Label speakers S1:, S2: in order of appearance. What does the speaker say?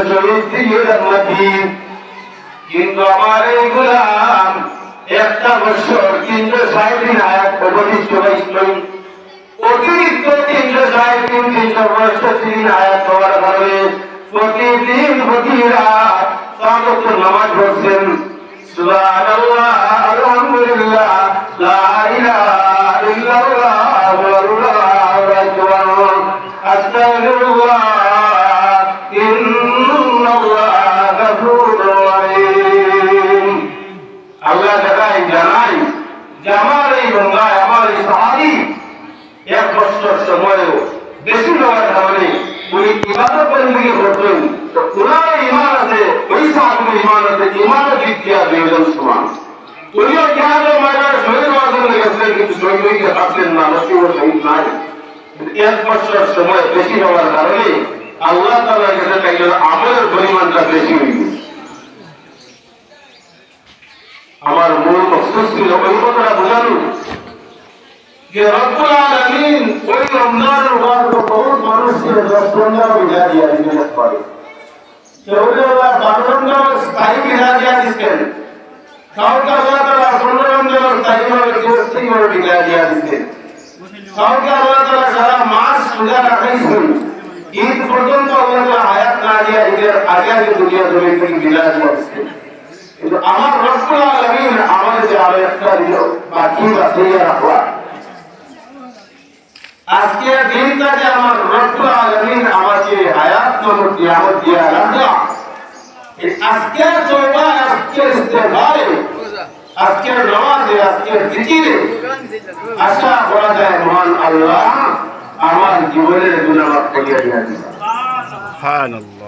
S1: শহীদ থেকে জান্নাতি। কিন্তু আমার এই গোলাম একটা বছর 360 দিন আয়াত উপদিষ্ট হয়েছিল। অতিরিক্ত 360 দিন 365 দিন আয়াত হওয়ার কারণে প্রতিদিন প্রতি রাত 5 ওয়াক্ত নামাজ পড়ছেন। সুবহানাল্লাহ, আলহামদুলিল্লাহ, লা ইলাহা ইল্লাল্লাহ, আল্লাহু আকবার, আস্তাগফিরুল্লাহ, ইন্নাল্লাহা গফুরুর রহিম। আল্লাহ দেখায় জানাই যে আমার এই বান্দায়, আমার এই সাহাবী 1 বছর সময়ও বেশি হওয়ার কারণে উনি ইবাদত বন্দেগী করতেন। তো ওনার ঈমান আছে, ওই সাহাবীর ঈমান আছে, ঈমানের দিক দিয়ে দুইজন সমান। উনিও জিহাদের ময়দানে শহীদ হওয়ার জন্য গেছিলেন, কিন্তু শহীদ হইতে পারলেন না, নসিব শহীদ নাই। 1 বছর সময় বেশি হওয়ার কারণে আল্লাহ তাআলার কাছে তাইলে আমলের পরিমাণটা বেশি হয়ে গেছে। আমার মূল মকসদ ছিল ওই কথাটা বোঝানো যে রব্বুল আলামিন ওই রমজানের পর বহুত মানুষকে 10-15 বিঘা দিয়া দিতে পারে। কেউকে আল্লাহ 12 রমজানের স্থায়ী বিঘা দিয়া দিচ্ছেন, কাউকে আল্লাহ তাআলা 15 রমজানের স্থায়ীভাবে 30 বিঘা দিয়া দিচ্ছেন, কাউকে আল্লাহ তাআলা সারা মাস রোজা রাখাইছেন। ঈদ পর্যন্ত আল্লাহ তাআলা হায়াত না দিয়া ঈদের আগে আগে দুনিয়া জমি থেকে বিদায় দিচ্ছেন। কিন্তু আমার রব্বুল আলামিন আমাদের যে আরো একটা দিল বাকি বাঁচিয়ে রাখা, আজকে দিনটা যে আমার রব্বুল আলামিন আমাকে হায়াত নামক নিয়ামত দিয়া রাখা, আজকের তওবা, আজকের ইস্তেগফারে, আজকের নামাজে, আজকের জিকিরে আশা করা যায় মহান আল্লাহ আমার জীবনের গুনাহ মাফ করিয়া দিবেন। সুবহানাল্লাহ।